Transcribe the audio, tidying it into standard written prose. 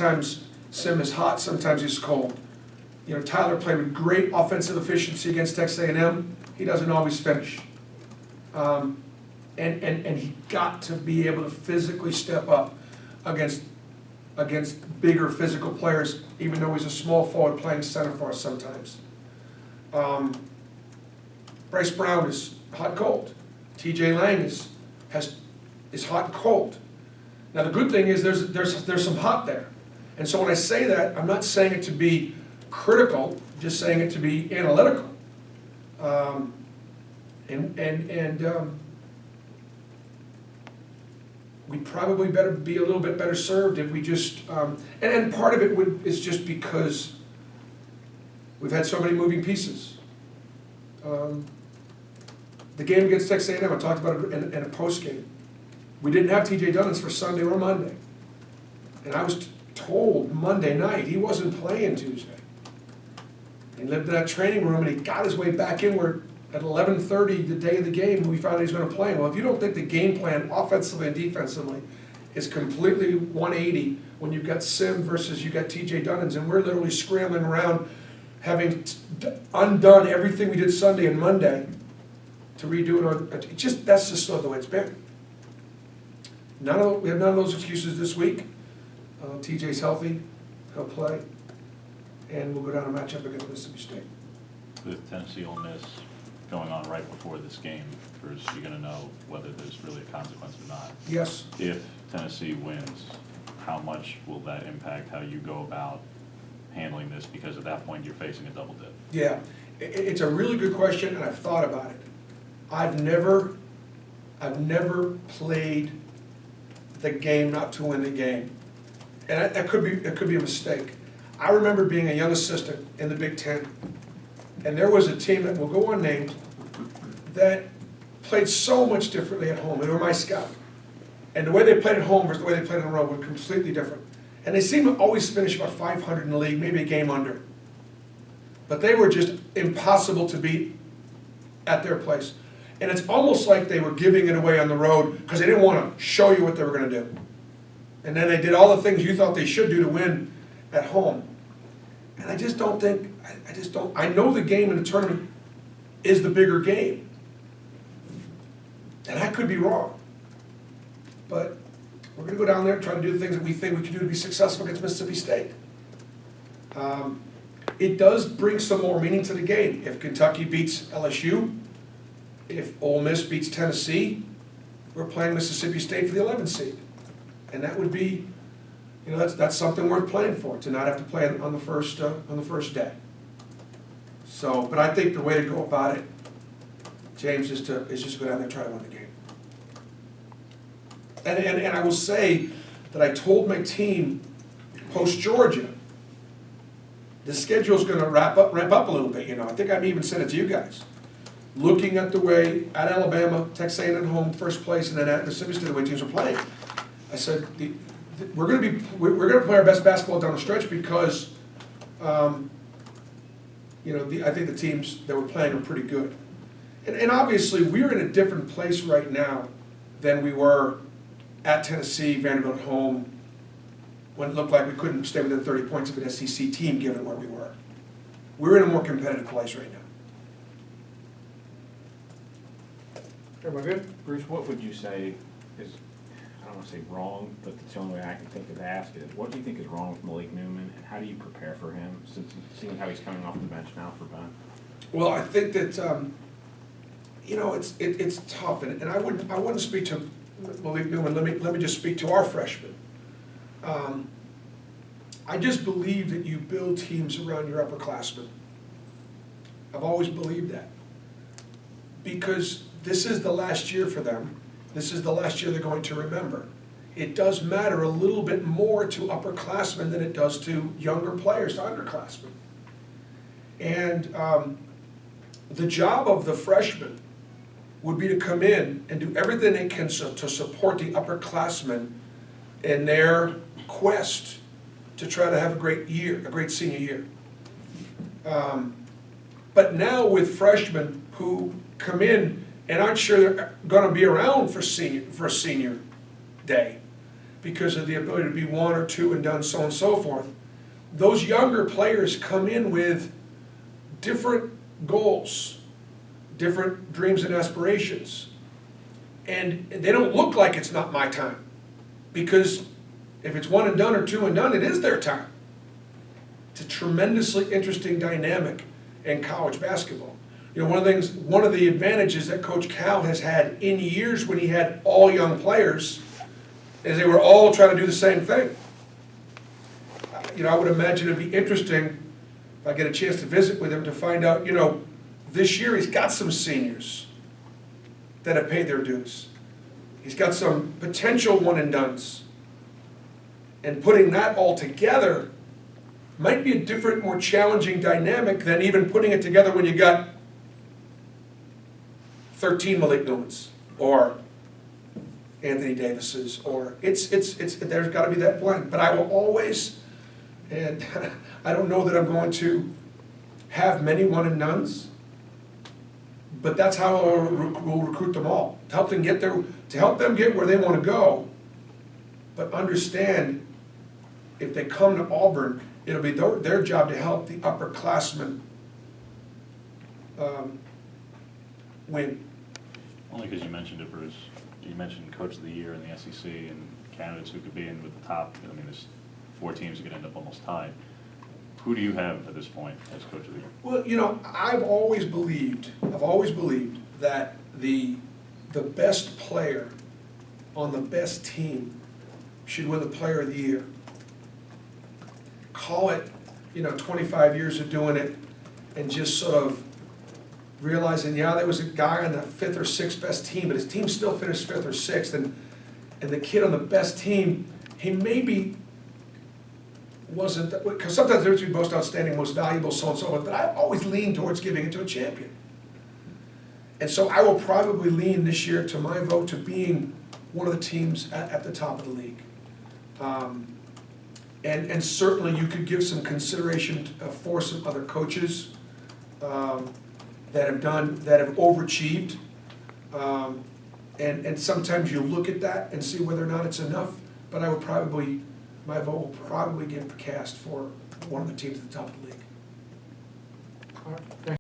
sometimes Sim is hot, sometimes he's cold. You know, Tyler played with great offensive efficiency against Texas A&M. He doesn't always finish. And he got to be able to physically step up against bigger physical players, even though he's a small forward playing center for us sometimes. Bryce Brown is hot and cold. TJ Lang is hot and cold. Now the good thing is there's some hot there. And so when I say that, I'm not saying it to be critical, just saying it to be analytical. We'd probably better be a little bit better served if we just, and part of it is just because we've had so many moving pieces. The game against Texas A&M, I talked about it in a post game. We didn't have TJ Dunnins for Sunday or Monday. And I was told Monday night he wasn't playing Tuesday. He lived in that training room and he got his way back in where at 11:30 the day of the game we found out he's going to play. Well, if you don't think the game plan offensively and defensively is completely 180 when you've got Sim versus you've got TJ Dunnins and we're literally scrambling around having undone everything we did Sunday and Monday to redo it on, that's just the way it's been. We have none of those excuses this week. TJ's healthy, he'll play, and we'll go down and match up against Mississippi State. With Tennessee Ole Miss going on right before this game, first you're going to know whether there's really a consequence or not. Yes. If Tennessee wins, how much will that impact how you go about handling this? Because at that point you're facing a double dip. Yeah, it's a really good question, and I've thought about it. I've never played the game not to win the game, and that could be a mistake. I remember being a young assistant in the Big Ten, and there was a team that will go unnamed that played so much differently at home. They were my scout, and the way they played at home versus the way they played on the road were completely different. And they seemed to always finish about 500 in the league, maybe a game under. But they were just impossible to beat at their place. And it's almost like they were giving it away on the road because they didn't want to show you what they were going to do. And then they did all the things you thought they should do to win at home. And I just don't think, I know the game in the tournament is the bigger game. And I could be wrong. But we're going to go down there and try to do the things that we think we can do to be successful against Mississippi State. It does bring some more meaning to the game. If Kentucky beats LSU, if Ole Miss beats Tennessee, we're playing Mississippi State for the 11th seed. And that would be, you know, that's something worth playing for, to not have to play on the first day. So, but I think the way to go about it, James, is just go down there and try to win the game. And I will say that I told my team post-Georgia, the schedule's going to ramp up a little bit. You know, I think I've even said it to you guys. Looking at the way at Alabama, Texas A&M at home, first place, and then at Mississippi State, the way teams are playing, I said we're going to play our best basketball down the stretch because, you know, I think the teams that we're playing are pretty good, and obviously we're in a different place right now than we were at Tennessee, Vanderbilt at home, when it looked like we couldn't stay within 30 points of an SEC team given where we were. We're in a more competitive place right now. Everybody good? Bruce, what would you say is, I don't want to say wrong, but it's the only way I can think of to ask it. What do you think is wrong with Malik Newman, and how do you prepare for him, since seeing how he's coming off the bench now for Ben? Well, I think that, you know, it's tough, and I wouldn't speak to Malik Newman. Let me just speak to our freshmen. I just believe that you build teams around your upperclassmen. I've always believed that. Because this is the last year for them. This is the last year they're going to remember. It does matter a little bit more to upperclassmen than it does to younger players, to underclassmen. And the job of the freshman would be to come in and do everything they can to support the upperclassmen in their quest to try to have a great year, a great senior year. But now with freshmen who come in and aren't sure they're going to be around for senior day, because of the ability to be one or two and done, so on and so forth. Those younger players come in with different goals, different dreams and aspirations. And they don't look like it's not my time, because if it's one and done or two and done, it is their time. It's a tremendously interesting dynamic in college basketball. You know, one of the advantages that Coach Cal has had in years when he had all young players is they were all trying to do the same thing. You know, I would imagine it'd be interesting if I get a chance to visit with him to find out, you know, this year he's got some seniors that have paid their dues. He's got some potential one and dones. And putting that all together might be a different, more challenging dynamic than even putting it together when you got 13 Malik Newmans or Anthony Davises, or it's there's got to be that blend. But I will always, and I don't know that I'm going to have many one and dones, but that's how we'll recruit them all, to help them get where they want to go. But understand, if they come to Auburn, it'll be their job to help the upperclassmen win. Only because you mentioned it, Bruce. You mentioned Coach of the Year in the SEC and candidates who could be in with the top. I mean, there's 4 teams who could end up almost tied. Who do you have at this point as Coach of the Year? Well, you know, I've always believed that the best player on the best team should win the Player of the Year. Call it, you know, 25 years of doing it and just sort of realizing, yeah, there was a guy on the 5th or 6th best team, but his team still finished 5th or 6th, and the kid on the best team, he maybe wasn't, because sometimes there's most outstanding, most valuable, so and so forth, but I always lean towards giving it to a champion. And so I will probably lean this year to my vote to being one of the teams at the top of the league. And certainly you could give some consideration for some other coaches that have overachieved. And sometimes you look at that and see whether or not it's enough, but my vote will probably get cast for one of the teams at the top of the league. All right, thank you.